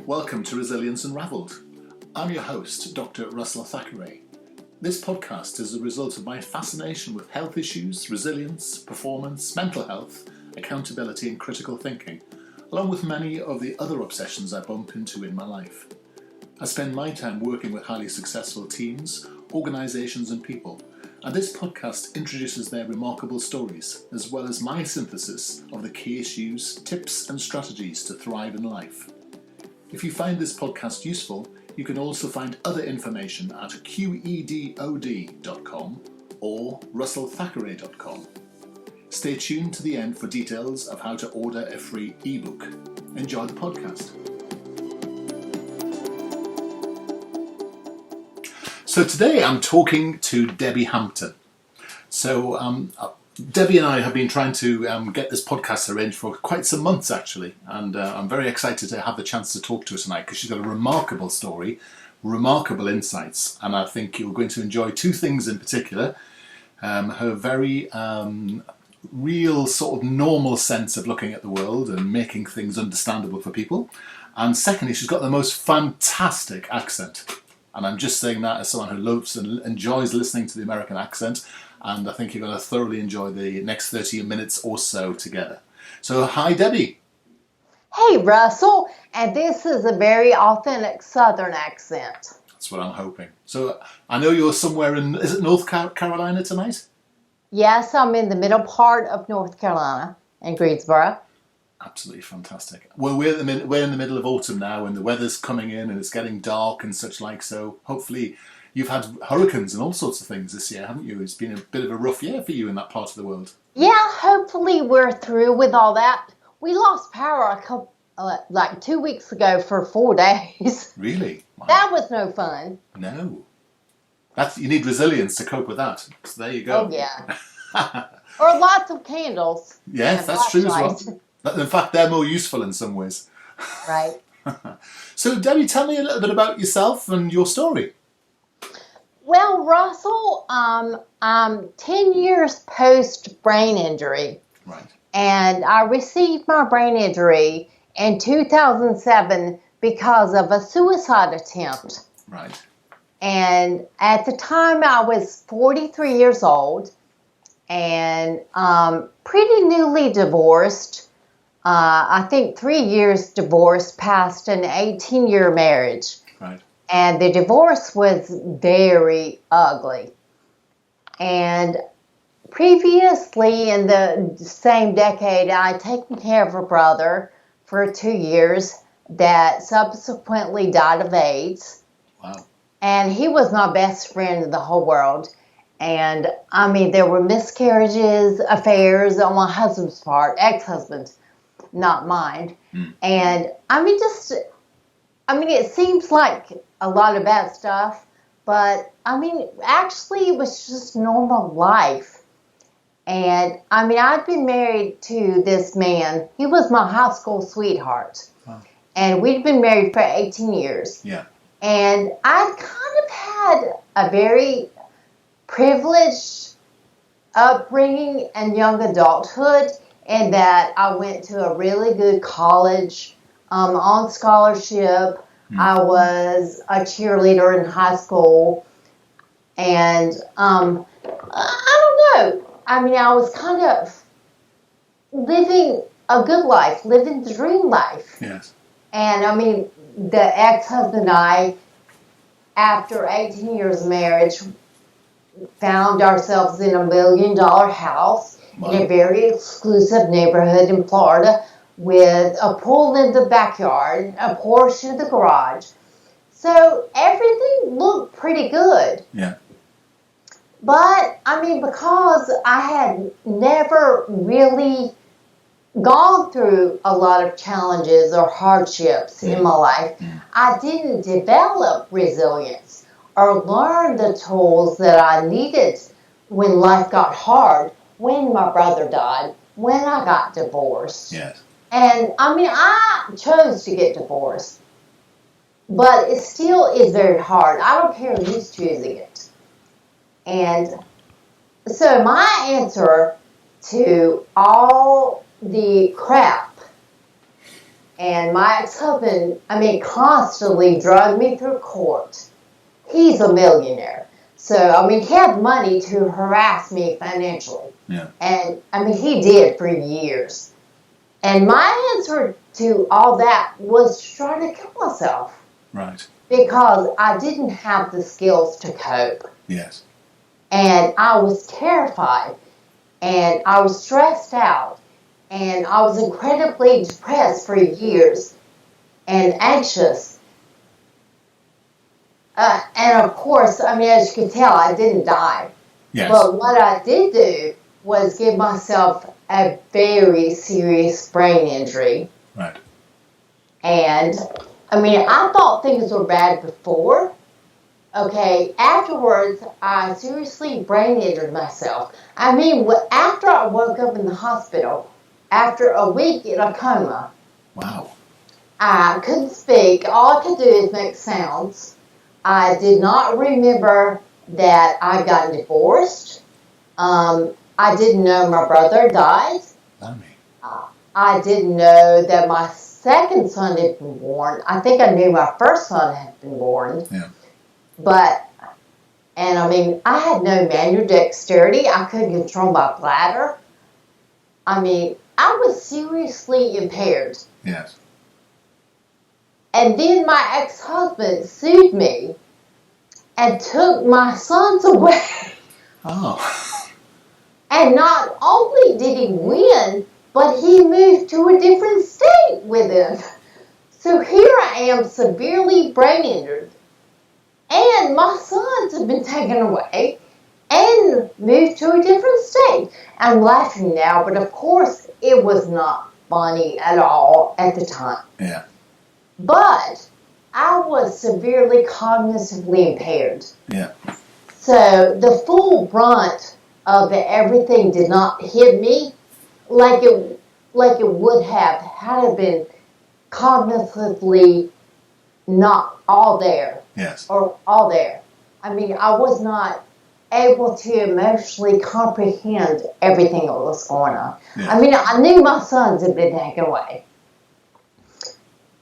Welcome to Resilience Unravelled. I'm your host, Dr. Russell Thackeray. This podcast is a result of my fascination with health issues, resilience, performance, mental health, accountability and critical thinking, along with many of the other obsessions I bump into in my life. I spend my time working with highly successful teams, organisations and people, and this podcast introduces their remarkable stories, as well as my synthesis of the key issues, tips and strategies to thrive in life. If you find this podcast useful, you can also find other information at qedod.com or russellthackeray.com. Stay tuned to the end for details of how to order a free ebook. Enjoy the podcast. So today I'm talking to Debbie Hampton. Debbie and I have been trying to get this podcast arranged for quite some months actually, and I'm very excited to have the chance to talk to her tonight because she's got a remarkable story, remarkable insights, and I think you're going to enjoy two things in particular. Her very real sort of normal sense of looking at the world and making things understandable for people, and secondly, she's got the most fantastic accent. And I'm just saying that as someone who loves and enjoys listening to the American accent. And I think you're going to thoroughly enjoy the next 30 minutes or so together. So, hi, Debbie. Hey, Russell. And this is a very authentic Southern accent. That's what I'm hoping. So, I know you're somewhere in, is it North Carolina tonight? Yes, I'm in the middle part of North Carolina, in Greensboro. Absolutely fantastic. Well, we're in the middle of autumn now, and the weather's coming in, and it's getting dark and such like. So hopefully, you've had hurricanes and all sorts of things this year, haven't you? It's been a bit of a rough year for you in that part of the world. Yeah, hopefully we're through with all that. We lost power 2 weeks ago for 4 days. Really? Wow. That was no fun. No. You need resilience to cope with that. So there you go. Oh yeah. Or lots of candles. Yes, that's true as well. In fact, they're more useful in some ways. Right. So, Debbie, tell me a little bit about yourself and your story. Well, Russell, I'm 10 years post-brain injury. Right. And I received my brain injury in 2007 because of a suicide attempt. Right. And at the time, I was 43 years old and pretty newly divorced. I think 3 years divorce past an 18-year marriage. Right. And the divorce was very ugly. And previously in the same decade, I had taken care of a brother for 2 years that subsequently died of AIDS. Wow. And he was my best friend in the whole world. And, I mean, there were miscarriages, affairs on my husband's part, ex-husband. Not mine. And it seems like a lot of bad stuff, but actually it was just normal life. And I'd been married to this man. He was my high school sweetheart. Wow. And we'd been married for 18 years. Yeah. And I'd kind of had a very privileged upbringing and young adulthood, in that I went to a really good college on scholarship. I was a cheerleader in high school. And I don't know. I was kind of living a good life, living the dream life. Yes. And the ex-husband and I, after 18 years of marriage, found ourselves in $1 million house. Wow. In a very exclusive neighborhood in Florida with a pool in the backyard, a Porsche in the garage. So everything looked pretty good. Yeah. But, because I had never really gone through a lot of challenges or hardships in my life, I didn't develop resilience or learn the tools that I needed when life got hard. When my brother died, when I got divorced. Yes. And I chose to get divorced, but it still is very hard. I don't care who's choosing it. And so my answer to all the crap And my ex-husband, constantly drug me through court. He's a millionaire. So, he had money to harass me financially. Yeah. And, he did for years. And my answer to all that was to try to kill myself. Right. Because I didn't have the skills to cope. Yes. And I was terrified. And I was stressed out. And I was incredibly depressed for years. And anxious. And of course, as you can tell, I didn't die. Yes. But what I did do was give myself a very serious brain injury. Right. And, I thought things were bad before. Okay, afterwards, I seriously brain injured myself. After I woke up in the hospital, after a week in a coma. Wow. I couldn't speak. All I could do is make sounds. I did not remember that I got divorced. I didn't know my brother died. I didn't know that my second son had been born. I think I knew my first son had been born. Yeah. I had no manual dexterity. I couldn't control my bladder. I was seriously impaired. Yes. And then my ex-husband sued me and took my sons away. Oh. And not only did he win, but he moved to a different state with him. So here I am, severely brain injured. And my sons have been taken away and moved to a different state. I'm laughing now, but of course it was not funny at all at the time. Yeah. But I was severely cognitively impaired. Yeah. So the full brunt of everything did not hit me like it would have had it been cognitively not all there. Yes. Or all there. I was not able to emotionally comprehend everything that was going on. Yeah. I knew my sons had been taken away.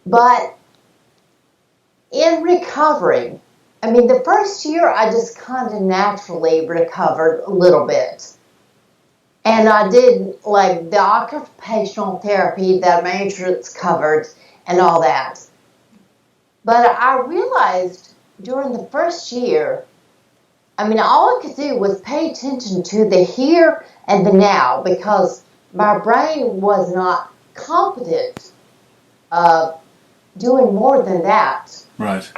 But in recovering, the first year I just kind of naturally recovered a little bit. And I did like the occupational therapy that my insurance covered and all that. But I realized during the first year, all I could do was pay attention to the here and the now because my brain was not competent of doing more than that. Right.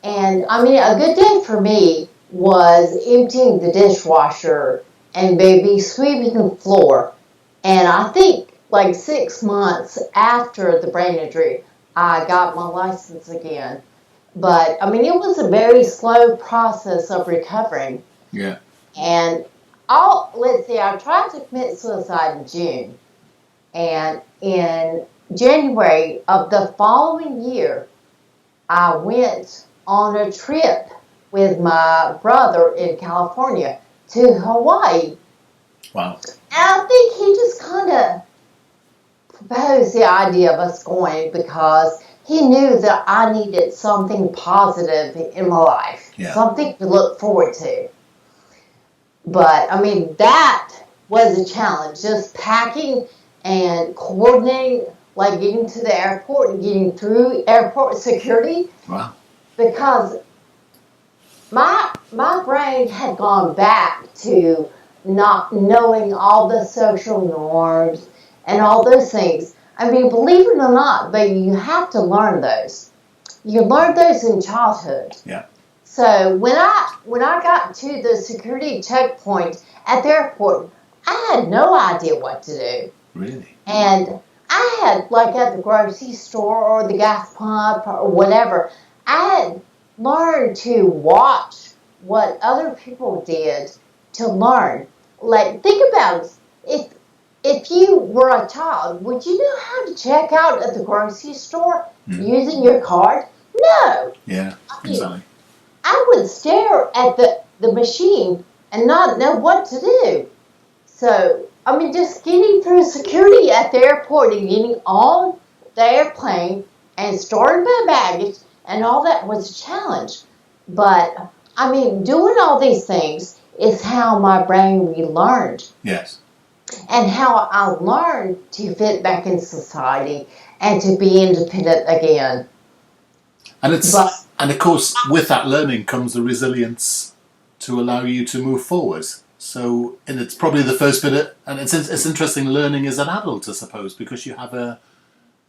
And a good day for me was emptying the dishwasher and maybe sweeping the floor. And I think like 6 months after the brain injury, I got my license again. But it was a very slow process of recovering. Yeah. And I tried to commit suicide in June. And in January of the following year, I went on a trip with my brother in California to Hawaii. Wow. And I think he just kind of proposed the idea of us going because he knew that I needed something positive in my life, something to look forward to. But, that was a challenge, just packing and coordinating, like getting to the airport and getting through airport security. Wow. Because my brain had gone back to not knowing all the social norms and all those things. Believe it or not, but you have to learn those. You learn those in childhood. Yeah. So when I got to the security checkpoint at the airport, I had no idea what to do. Really? And I had, like at the grocery store or the gas pump or whatever, I had learned to watch what other people did to learn. Like, think about it. If you were a child, would you know how to check out at the grocery store using your card? No. Yeah, exactly. I would stare at the machine and not know what to do. So, just getting through security at the airport and getting on the airplane and storing my baggage and all that was a challenge. But, I mean, doing all these things is how my brain relearned. Yes. And how I learned to fit back in society and to be independent again. And and of course, with that learning comes the resilience to allow you to move forward. So, and it's probably the first bit, and it's interesting learning as an adult, I suppose, because you have a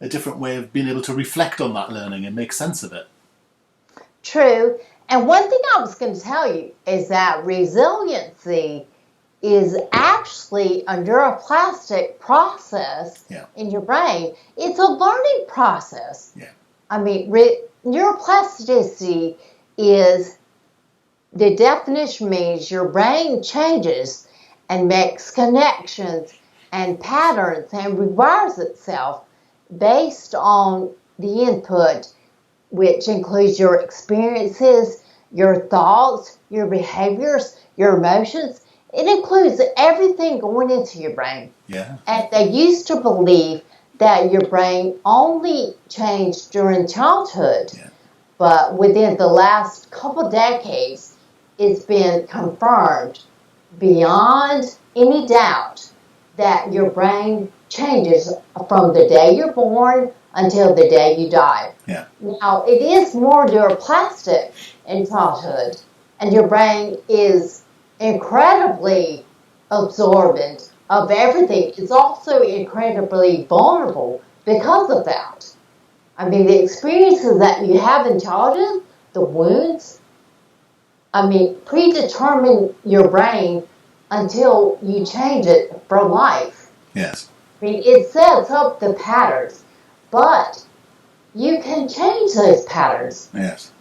different way of being able to reflect on that learning and make sense of it. True. And one thing I was going to tell you is that resiliency is actually a neuroplastic process in your brain. It's a learning process. Yeah. I mean, neuroplasticity is, the definition means your brain changes and makes connections and patterns and rewires itself based on the input, which includes your experiences, your thoughts, your behaviors, your emotions. It includes everything going into your brain. Yeah. And they used to believe that your brain only changed during childhood. Yeah. But within the last couple decades, it's been confirmed beyond any doubt that your brain changes from the day you're born until the day you die. Yeah. Now, it is more neuroplastic in childhood, and your brain is incredibly absorbent of everything. It's also incredibly vulnerable because of that. I mean, the experiences that you have in childhood, the wounds, predetermine your brain until you change it for life. Yes. I mean, it sets up the patterns, but you can change those patterns. Yes.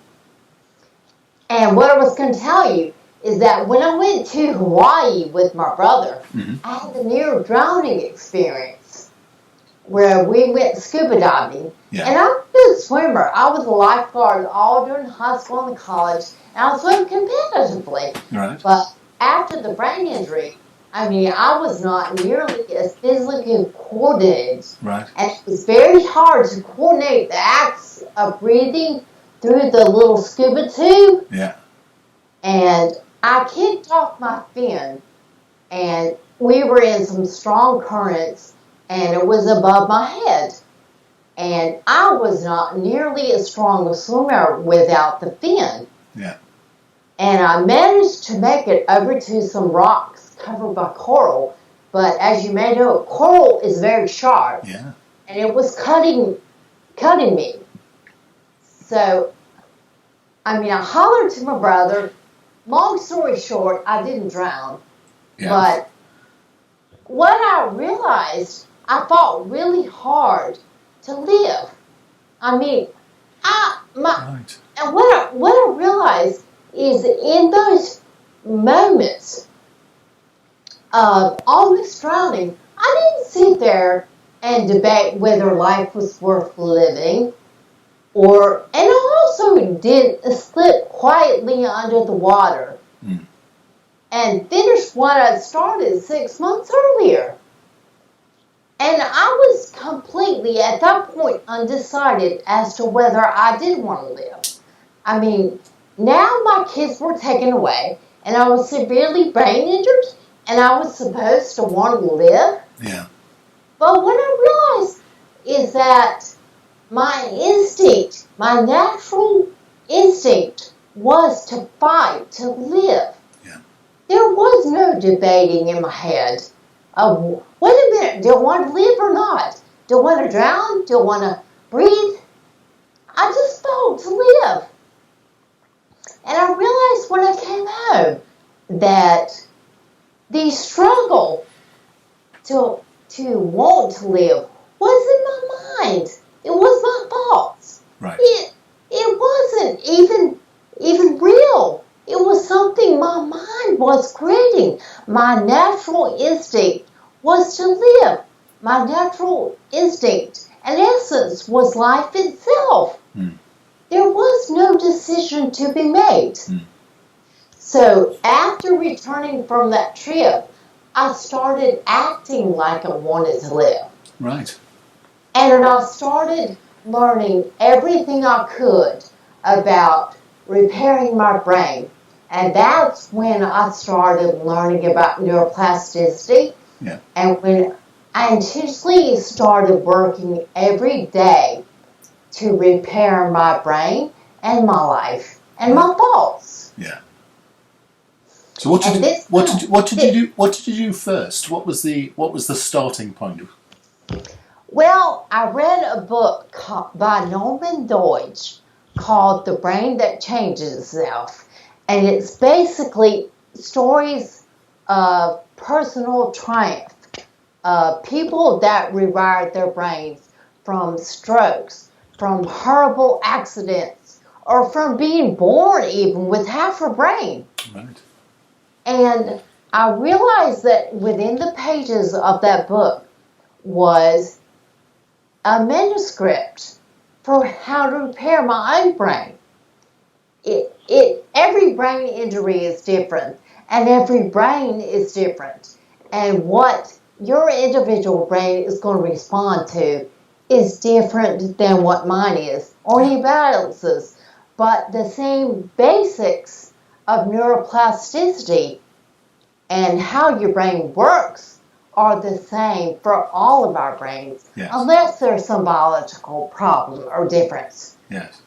And what I was going to tell you is that when I went to Hawaii with my brother, I had a near drowning experience where we went scuba diving. Yeah. And I'm a good swimmer. I was a lifeguard all during high school and college, and I swam competitively. Right. But after the brain injury, I was not nearly as physically coordinated. Right. And it was very hard to coordinate the acts of breathing through the little scuba tube. Yeah. And I kicked off my fin, and we were in some strong currents, and it was above my head. And I was not nearly as strong a swimmer without the fin. Yeah. And I managed to make it over to some rocks covered by coral. But as you may know, coral is very sharp. Yeah. And it was cutting me. So, I hollered to my brother. Long story short, I didn't drown. Yeah. But what I realized, I fought really hard to live. Right. And what I realized is in those moments of almost drowning, I didn't sit there and debate whether life was worth living, and I also didn't slip quietly under the water and finish what I started 6 months earlier. And I was completely, at that point, undecided as to whether I did want to live. Now my kids were taken away, and I was severely brain injured, and I was supposed to want to live. Yeah. But what I realized is that my instinct, my natural instinct, was to fight, to live. Yeah. There was no debating in my head of, wait a minute, do I want to live or not? Do I want to drown? Do I want to breathe? I just fought to live. And I realized when I came home that the struggle to want to live was in my mind. It was my thoughts. Right. It wasn't even real. It was something my mind was creating. My natural instinct was to live. My natural instinct, in essence, was life itself. There was no decision to be made. So after returning from that trip, I started acting like I wanted to live. Right. And I started learning everything I could about repairing my brain. And that's when I started learning about neuroplasticity. Yeah. And when I intentionally started working every day to repair my brain and my life and my thoughts. Yeah. So what did you do first? What was the starting point? Well, I read a book by Norman Deutsch called The Brain That Changes Itself. And it's basically stories of personal triumph, people that rewired their brains from strokes, from horrible accidents, or from being born even with half a brain. Right. And I realized that within the pages of that book was a manuscript for how to repair my own brain. Every brain injury is different, and every brain is different. And what your individual brain is going to respond to is different than what mine is, or anybody else's. But the same basics of neuroplasticity and how your brain works are the same for all of our brains, unless there's some biological problem or difference. Yes.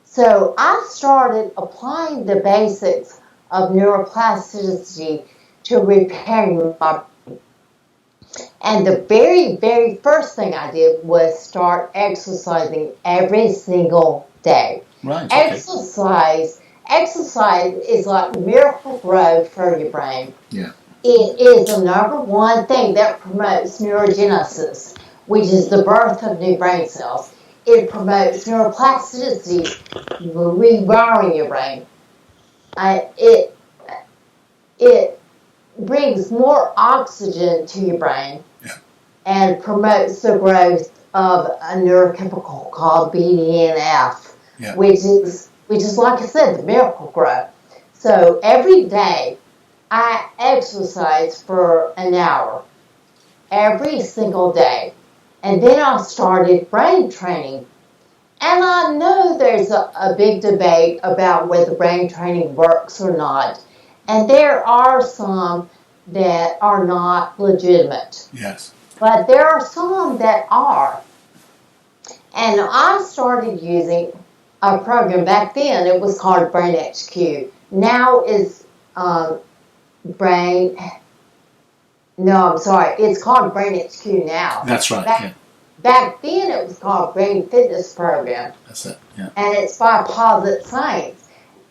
So I started applying the basics of neuroplasticity to repairing my brain. And the very, very first thing I did was start exercising every single day. Right. Okay. Exercise is like miracle grow for your brain. Yeah. It is the number one thing that promotes neurogenesis, which is the birth of new brain cells. It promotes neuroplasticity, rewiring your brain. It brings more oxygen to your brain and promotes the growth of a neurochemical called BDNF, which is like I said, the miracle grow. So every day I exercise for an hour, every single day. And then I started brain training. And I know there's a big debate about whether brain training works or not. And there are some that are not legitimate. Yes. But there are some that are. And I started using a program. Back then, it was called Brain HQ. Now is it's called Brain HQ now. That's right. Back then, it was called Brain Fitness Program. That's it. Yeah. And it's by Posit Science.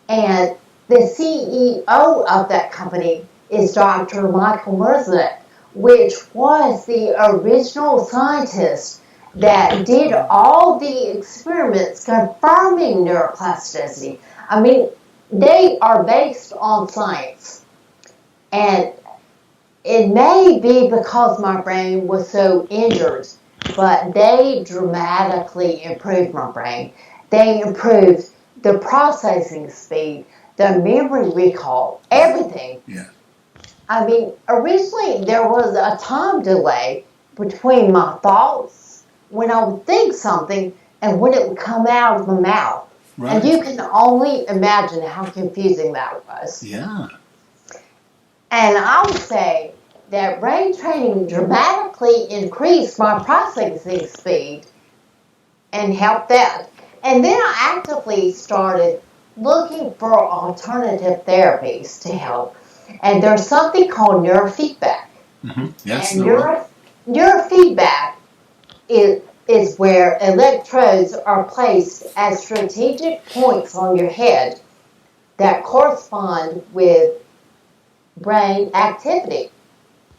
And the CEO of that company is Dr. Michael Merzenich, which was the original scientist that did all the experiments confirming neuroplasticity. I mean, they are based on science. And it may be because my brain was so injured, but they dramatically improved my brain. They improved the processing speed, the memory recall, everything. Yeah. I mean, originally there was a time delay between my thoughts when I would think something and when it would come out of my mouth. Right. And you can only imagine how confusing that was. Yeah. And I would say that brain training dramatically increased my processing speed and helped that. And then I actively started looking for alternative therapies to help. And there's something called neurofeedback. Mm-hmm. Yes. And neurofeedback is where electrodes are placed at strategic points on your head that correspond with brain activity.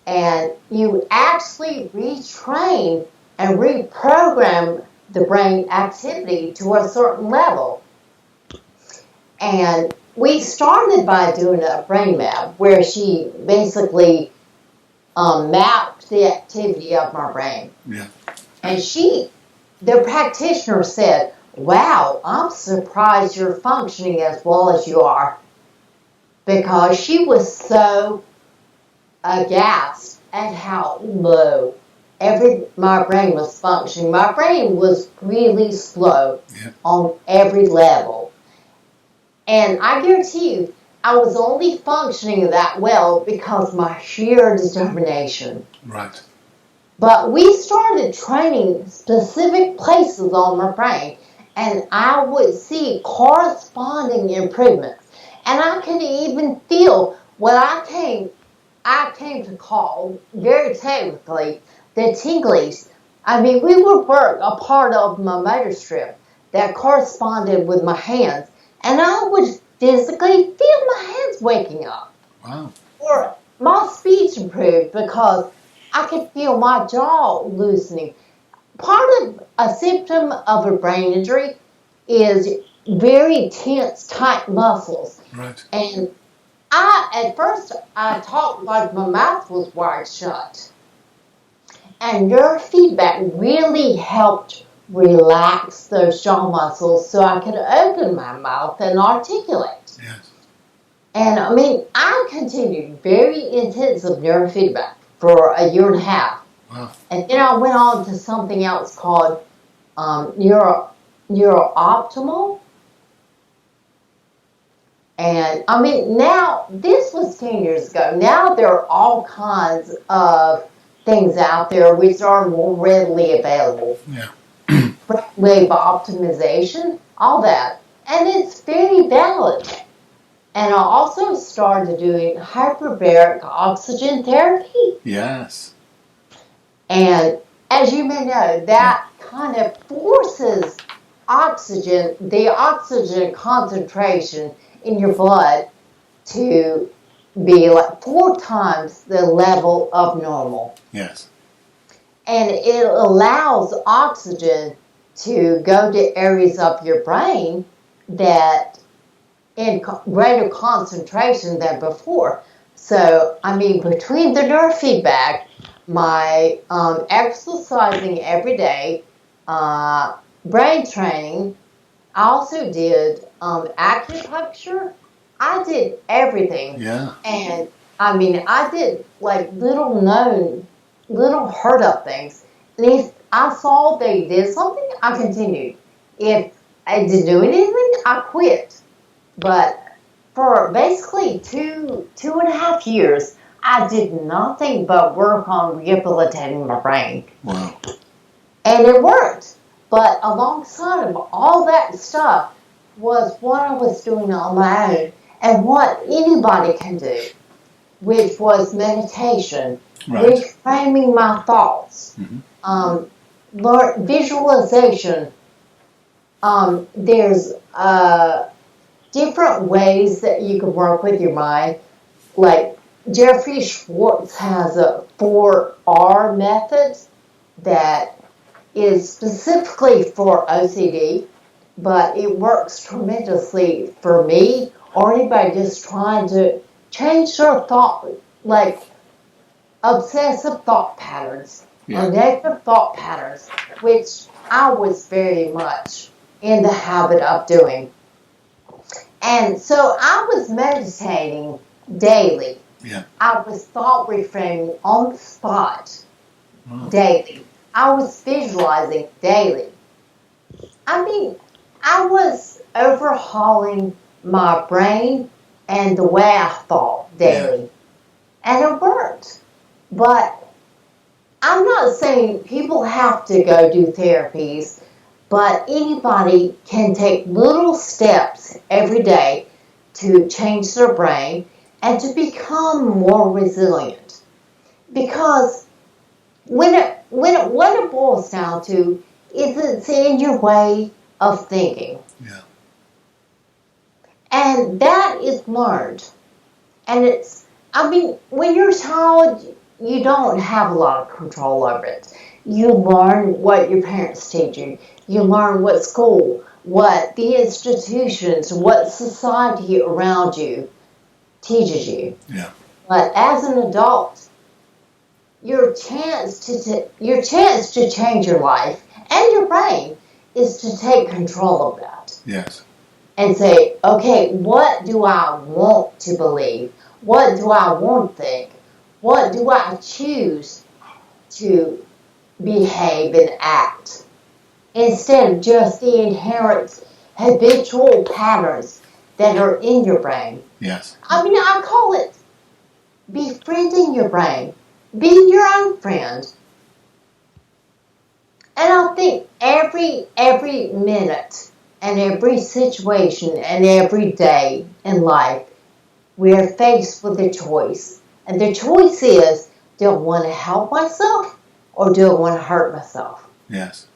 And you actually retrain and reprogram the brain activity to a certain level. And we started by doing a brain map where she basically mapped the activity of my brain. Yeah. And the practitioner said, "Wow, I'm surprised you're functioning as well as you are." Because she was so aghast at how low my brain was functioning. My brain was really slow Yeah. on every level. And I guarantee you, I was only functioning that well because of my sheer determination. Right. But we started training specific places on my brain, and I would see corresponding improvements. And I could even feel what I came to call, very technically, the tinglies. I mean, we would work a part of my motor strip that corresponded with my hands, and I would physically feel my hands waking up. Wow. Or my speech improved because I could feel my jaw loosening. Part of a symptom of a brain injury is very tense, tight muscles. Right. And at first, I talked like my mouth was wired shut. And neurofeedback really helped relax those jaw muscles so I could open my mouth and articulate. Yes. And I mean, I continued very intensive neurofeedback for a year and a half. Wow. And then I went on to something else called neurooptimal. And I mean, now, this was 10 years ago. Now there are all kinds of things out there which are more readily available. Yeah. Wave optimization, all that. And it's very valid. And I also started doing hyperbaric oxygen therapy. Yes. And as you may know, that kind of forces the oxygen concentration in your blood to be like 4 times the level of normal. Yes. And it allows oxygen to go to areas of your brain that in greater concentration than before. So, I mean, between the neurofeedback, my exercising every day, brain training, I also did acupuncture. I did everything. Yeah. And, I mean, I did like little heard of things. And if I saw they did something, I continued. If I didn't do anything, I quit. But for basically two and a half years, I did nothing but work on rehabilitating my brain. Wow. And it worked. But alongside of all that stuff was what I was doing on my own and what anybody can do, which was meditation, Right. reframing my thoughts, visualization. There's different ways that you can work with your mind. Like Jeffrey Schwartz has a 4R method that is specifically for OCD, but it works tremendously for me or anybody just trying to change their thought, like obsessive thought patterns or negative thought patterns, which I was very much in the habit of doing. And so I was meditating daily. Yeah. I was thought reframing on the spot Wow. daily. I was visualizing daily. I mean, I was overhauling my brain and the way I thought daily. And it worked. But I'm not saying people have to go do therapies, but anybody can take little steps every day to change their brain and to become more resilient. Because what it boils down to is it's in your way of thinking. Yeah. And that is learned. And when you're a child, you don't have a lot of control over it. You learn what your parents teach you. You learn what school, what the institutions, what society around you teaches you. Yeah. But as an adult, your chance to change your life and your brain is to take control of that. Yes. And say, okay, what do I want to believe? What do I want to think? What do I choose to behave and act instead of just the inherent habitual patterns that are in your brain. Yes. I mean, I call it befriending your brain, being your own friend. And I think every minute and every situation and every day in life, we are faced with a choice. And the choice is, do I want to help myself or do I want to hurt myself? Yes.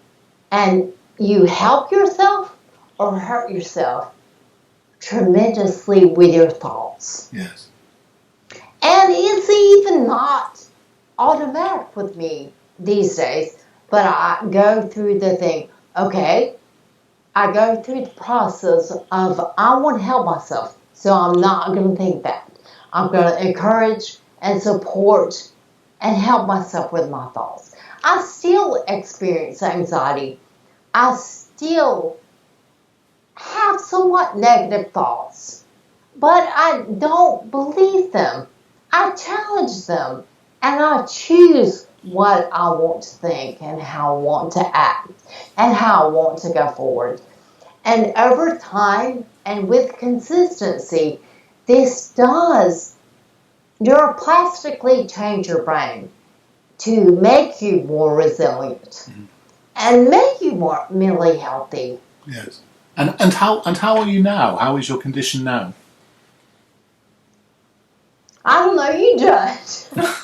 And you help yourself or hurt yourself tremendously with your thoughts. Yes. And it's even not automatic with me these days, but I go through the thing, okay, I go through the process of I want to help myself, so I'm not going to think that. I'm going to encourage and support and help myself with my thoughts. I still experience anxiety. I still have somewhat negative thoughts, but I don't believe them. I challenge them, and I choose what I want to think and how I want to act and how I want to go forward. And over time and with consistency, this does neuroplastically change your brain to make you more resilient and make you more mentally healthy. Yes. And how are you now? How is your condition now? I don't know, you judge.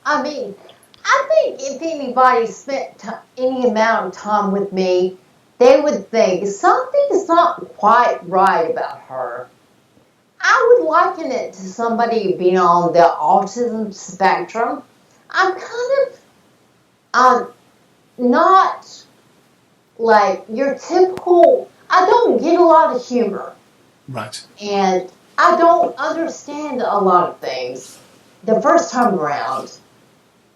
I mean, I think if anybody spent any amount of time with me, they would think something's not quite right about her. I would liken it to somebody being on the autism spectrum. I'm kind of not like your typical, I don't get a lot of humor. Right. And I don't understand a lot of things the first time around.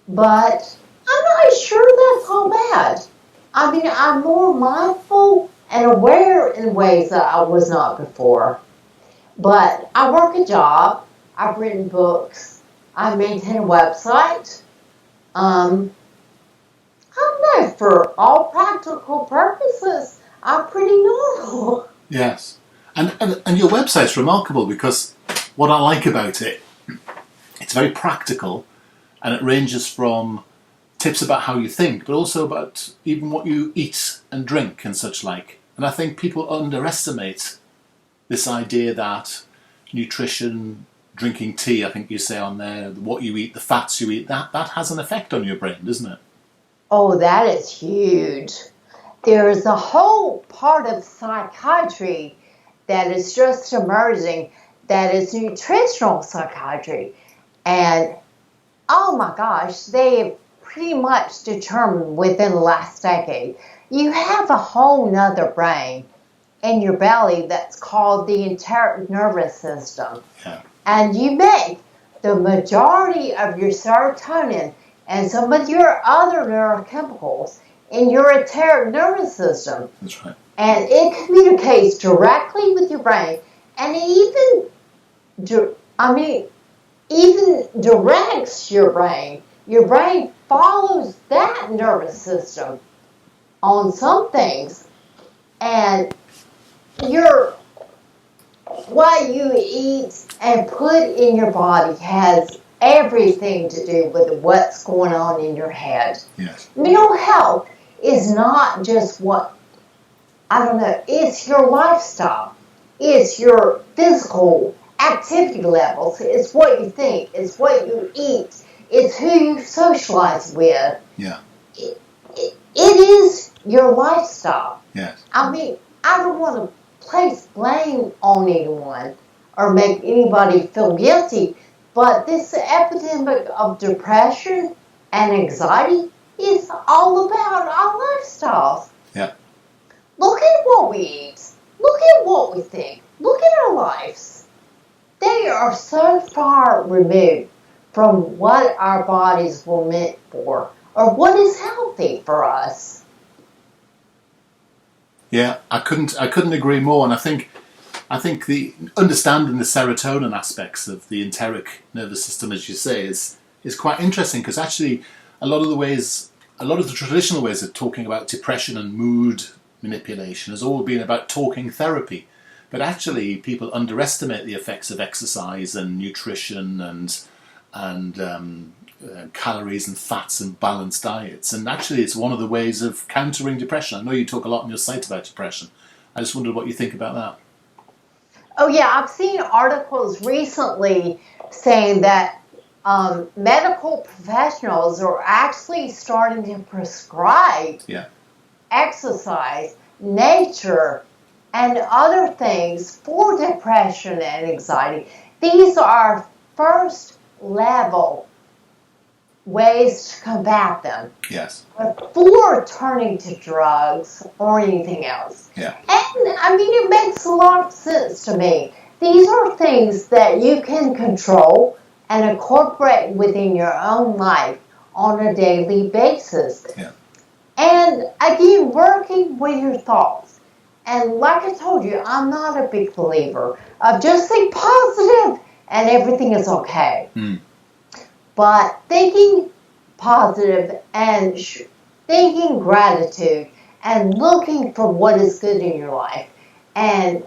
But I'm not sure that's all bad. I mean, I'm more mindful and aware in ways that I was not before. But I work a job. I've written books. I maintain a website. I don't know, for all practical purposes, I'm pretty normal. Yes. And your website's remarkable because what I like about it, it's very practical and it ranges from tips about how you think, but also about even what you eat and drink and such like. And I think people underestimate this idea that nutrition, drinking tea, I think you say on there, what you eat, the fats you eat, that has an effect on your brain, doesn't it? Oh, that is huge. There is a whole part of psychiatry that is just emerging that is nutritional psychiatry. And oh my gosh, they have pretty much determined within the last decade, you have a whole nother brain in your belly that's called the enteric nervous system. Yeah. And you make the majority of your serotonin and some of your other neurochemicals in your enteric nervous system. That's right. And it communicates directly with your brain. And it even directs your brain. Your brain follows that nervous system on some things. And what you eat and put in your body has everything to do with what's going on in your head. Yes. Mental health is not just it's your lifestyle. It's your physical activity levels. It's what you think. It's what you eat. It's who you socialize with. Yeah. It is your lifestyle. Yes. I mean, I don't want to place blame on anyone or make anybody feel guilty, but this epidemic of depression and anxiety is all about our lifestyles. Yeah. Look at what we eat. Look at what we think. Look at our lives. They are so far removed from what our bodies were meant for or what is healthy for us. Yeah, I couldn't agree more. And I think the understanding the serotonin aspects of the enteric nervous system, as you say, is quite interesting because actually a lot of the ways a lot of the traditional ways of talking about depression and mood manipulation has all been about talking therapy. But actually, people underestimate the effects of exercise and nutrition and calories and fats and balanced diets. And actually, it's one of the ways of countering depression. I know you talk a lot on your site about depression. I just wondered what you think about that. Oh, yeah, I've seen articles recently saying that medical professionals are actually starting to prescribe exercise, nature, and other things for depression and anxiety. These are first level ways to combat them. Yes. Before turning to drugs or anything else. Yeah. And I mean, it makes a lot of sense to me. These are things that you can control and incorporate within your own life on a daily basis. Yeah. And again, working with your thoughts. And like I told you, I'm not a big believer of just think positive and everything is okay. But thinking positive and thinking gratitude and looking for what is good in your life and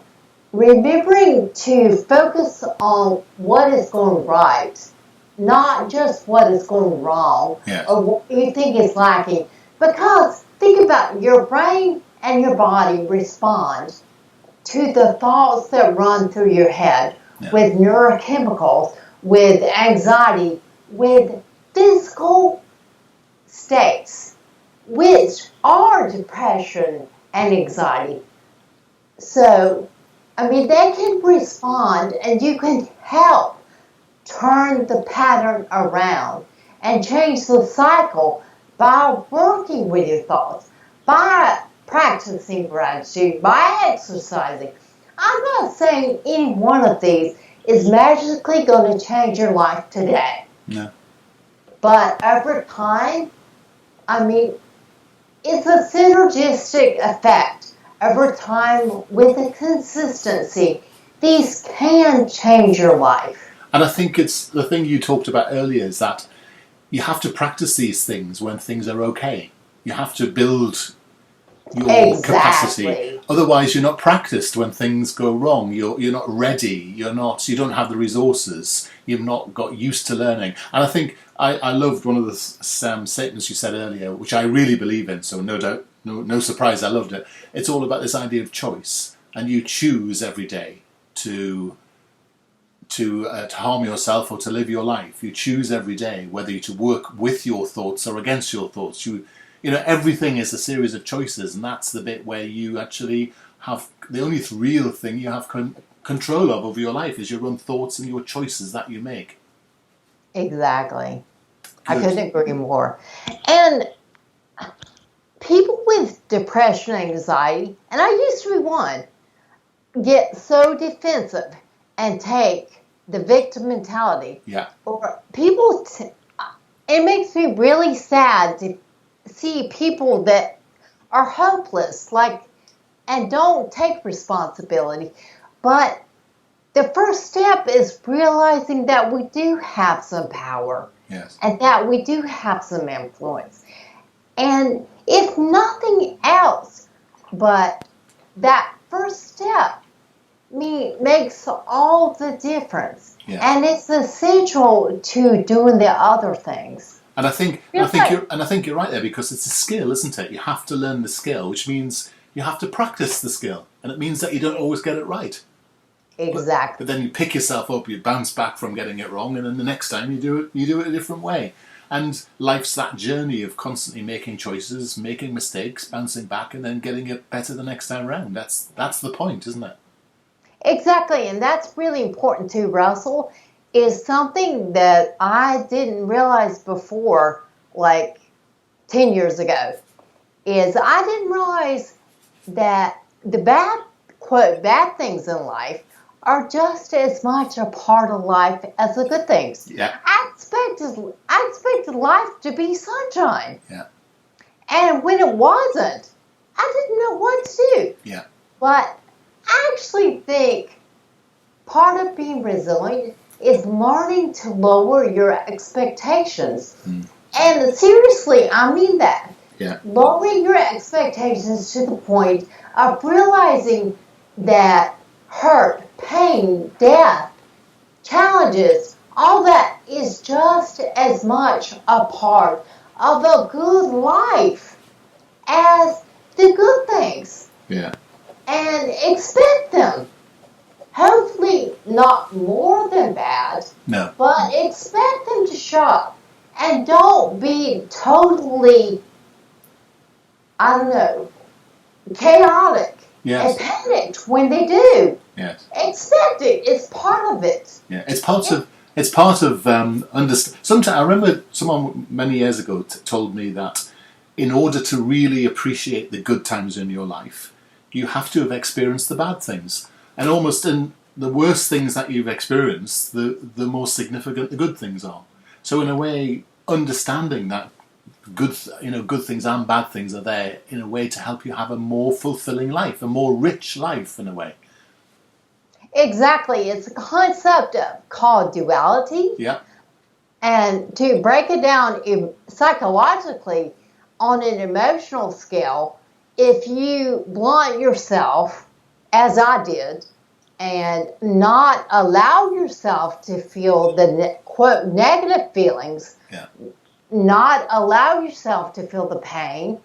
remembering to focus on what is going right, not just what is going wrong or what you think is lacking. Because think about it, your brain and your body respond to the thoughts that run through your head with neurochemicals, with anxiety, with physical states, which are depression and anxiety. So, I mean, they can respond and you can help turn the pattern around and change the cycle by working with your thoughts, by practicing gratitude, by exercising. I'm not saying any one of these is magically going to change your life today. No. But over time, I mean, it's a synergistic effect. Over time, with a consistency, these can change your life. And I think it's the thing you talked about earlier is that you have to practice these things when things are okay. You have to build your capacity. Otherwise, you're not practiced when things go wrong. You're not ready. You don't have the resources. You've not got used to learning. And I think I loved one of the statements you said earlier, which I really believe in. So no doubt, no surprise, I loved it. It's all about this idea of choice, and you choose every day to harm yourself or to live your life. You choose every day whether to work with your thoughts or against your thoughts. Everything is a series of choices, and that's the bit where you actually have the only real thing you have control of over your life is your own thoughts and your choices that you make. Exactly. Good. I couldn't agree more. And people with depression and anxiety, and I used to be one, get so defensive and take the victim mentality. Yeah. Or people, it makes me really sad to see people that are hopeless, and don't take responsibility. But the first step is realizing that we do have some power. Yes. And that we do have some influence. And if nothing else, but that first step makes all the difference. Yeah. And it's essential to doing the other things. And I think you're right there, because it's a skill, isn't it? You have to learn the skill, which means you have to practice the skill, and it means that you don't always get it right. Exactly. But then you pick yourself up, you bounce back from getting it wrong, and then the next time you do it a different way. And life's that journey of constantly making choices, making mistakes, bouncing back, and then getting it better the next time around. That's the point, isn't it? Exactly, and that's really important too, Russell. Is something that I didn't realize before, 10 years ago, is I didn't realize that the bad things in life are just as much a part of life as the good things. Yeah. I expected life to be sunshine. Yeah. And when it wasn't, I didn't know what to do. Yeah. But I actually think part of being resilient is learning to lower your expectations And seriously, I mean that. Yeah. Lowering your expectations to the point of realizing that hurt, pain, death, challenges, all that is just as much a part of a good life as the good things. Yeah. And expect them. Hopefully not more than bad, No. but expect them to show up. And don't be totally, I don't know, chaotic Yes. and panicked when they do. Yes. Expect it. It's part of it. Yeah. It's part of understand. Sometimes I remember someone many years ago told me that in order to really appreciate the good times in your life, you have to have experienced the bad things. And almost in the worst things that you've experienced, the more significant the good things are. So in a way, understanding that good things and bad things are there in a way to help you have a more fulfilling life, a more rich life in a way. Exactly. It's a concept called duality. Yeah. And to break it down psychologically on an emotional scale, if you blunt yourself, as I did, and not allow yourself to feel the quote negative feelings, Yeah. not allow yourself to feel the pain,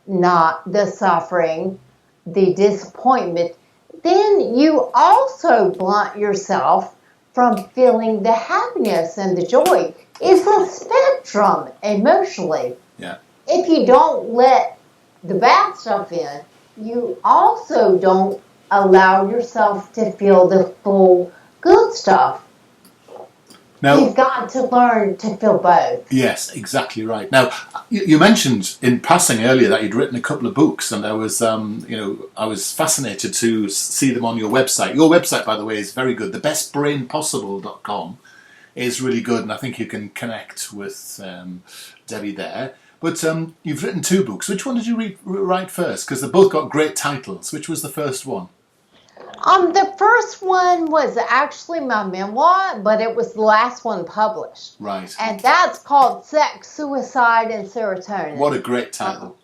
not the suffering, the disappointment, then you also blunt yourself from feeling the happiness and the joy. It's a spectrum emotionally. Yeah. If you don't let the bad stuff in, you also don't allow yourself to feel the full good stuff. Now, you've got to learn to feel both. Yes, exactly right. Now, you mentioned in passing earlier that you'd written a couple of books, and I was fascinated to see them on your website. Your website, by the way, is very good. Thebestbrainpossible.com is really good, and I think you can connect with Debbie there. But you've written two books. Which one did you write first? Because they've both got great titles. Which was the first one? The first one was actually my memoir, but it was the last one published. Right. And that's called Sex, Suicide, and Serotonin. What a great title.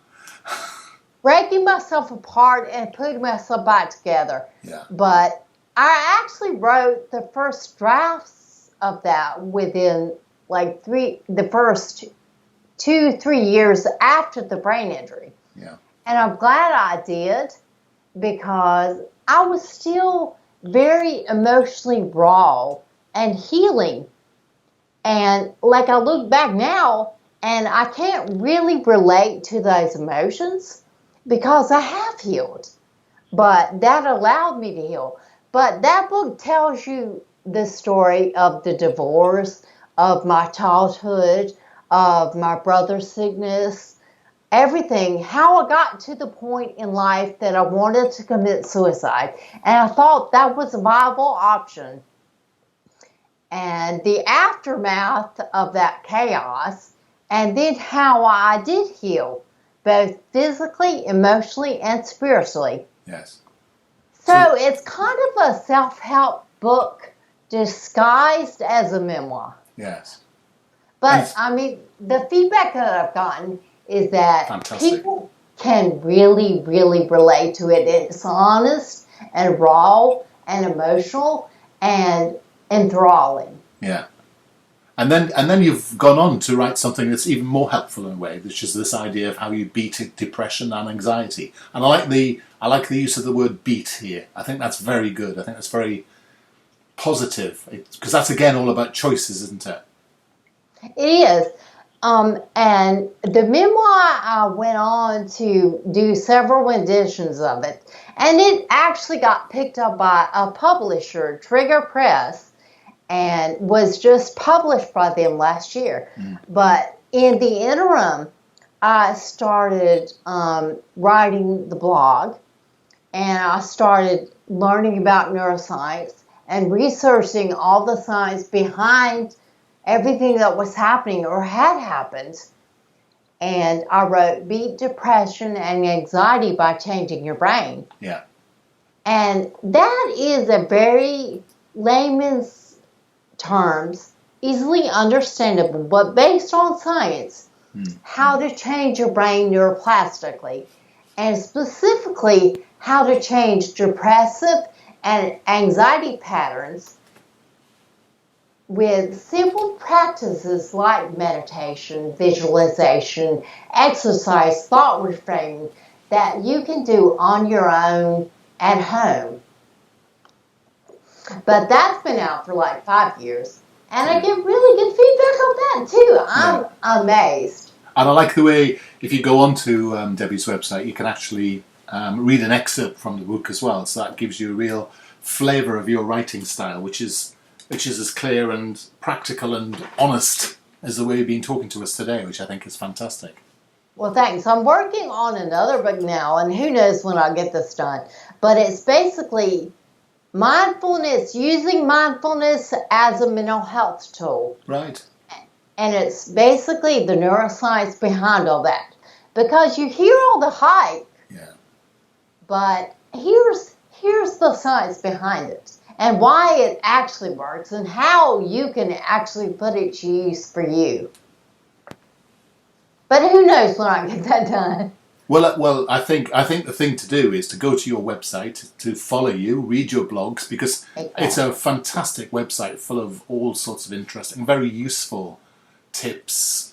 Breaking myself apart and putting myself back together. Yeah. But I actually wrote the first drafts of that within the first 2-3 years after the brain injury. Yeah. And I'm glad I did, because I was still very emotionally raw and healing. And I look back now and I can't really relate to those emotions because I have healed. But that allowed me to heal. But that book tells you the story of the divorce, of my childhood, of my brother's sickness, everything, how I got to the point in life that I wanted to commit suicide. And I thought that was a viable option. And the aftermath of that chaos, and then how I did heal, both physically, emotionally, and spiritually. Yes. So it's kind of a self-help book disguised as a memoir. Yes. But, the feedback that I've gotten is that Fantastic. People can really, really relate to it. It's honest and raw and emotional and enthralling. Yeah. And then you've gone on to write something that's even more helpful in a way, which is this idea of how you beat depression and anxiety. And I like the use of the word beat here. I think that's very good. I think that's very positive, because that's again all about choices, isn't it? It is. And the memoir, I went on to do several editions of it. And it actually got picked up by a publisher, Trigger Press, and was just published by them last year. But in the interim, I started writing the blog, and I started learning about neuroscience and researching all the science behind everything that was happening or had happened. And I wrote Beat Depression and Anxiety by Changing Your Brain. Yeah. And that is a very layman's terms, easily understandable, but based on science, how to change your brain neuroplastically, and specifically how to change depressive and anxiety patterns with simple practices like meditation, visualization, exercise, thought reframing that you can do on your own at home. But that's been out for like 5 years, and I get really good feedback on that too. I'm amazed. And I like the way, if you go onto Debbie's website, you can actually read an excerpt from the book as well. So that gives you a real flavour of your writing style, which is as clear and practical and honest as the way you've been talking to us today, which I think is fantastic. Well, thanks. I'm working on another book now, and who knows when I'll get this done. But it's basically mindfulness, using mindfulness as a mental health tool. Right. And it's basically the neuroscience behind all that. Because you hear all the hype, but here's the science behind it and why it actually works and how you can actually put it to use for you. But who knows when I get that done. Well, I think the thing to do is to go to your website, to follow you, read your blogs, because it's a fantastic website full of all sorts of interesting, very useful tips,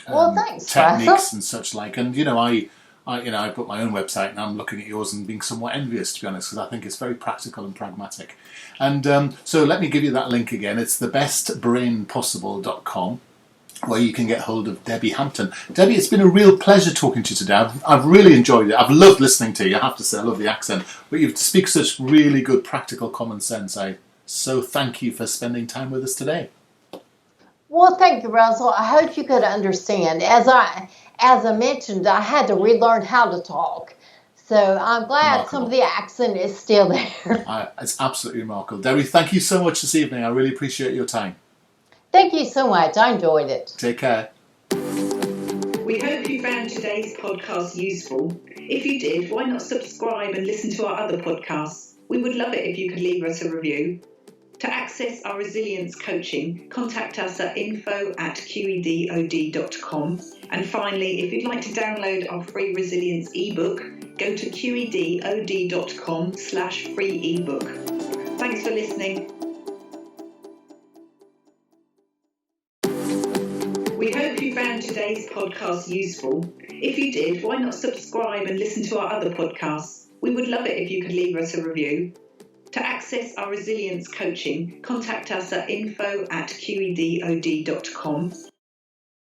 thanks, techniques, and such like. And I've got my own website, and I'm looking at yours and being somewhat envious, to be honest, because I think it's very practical and pragmatic. And so let me give you that link again. It's thebestbrainpossible.com. where you can get hold of Debbie Hampton. Debbie, it's been a real pleasure talking to you today. I've really enjoyed it. I've loved listening to you. I have to say, I love the accent. But you speak such really good, practical common sense. So thank you for spending time with us today. Well, thank you, Russell. I hope you could understand. As I mentioned, I had to relearn how to talk. So I'm glad Remarkable. Some of the accent is still there. It's absolutely remarkable. Debbie, thank you so much this evening. I really appreciate your time. Thank you so much. I enjoyed it. Take care. We hope you found today's podcast useful. If you did, why not subscribe and listen to our other podcasts? We would love it if you could leave us a review. To access our resilience coaching, contact us at info@qedod.com. And finally, if you'd like to download our free resilience ebook, go to qedod.com/free ebook. Thanks for listening. We hope you found today's podcast useful. If you did, why not subscribe and listen to our other podcasts? We would love it if you could leave us a review. To access our resilience coaching, contact us at info@qedod.com.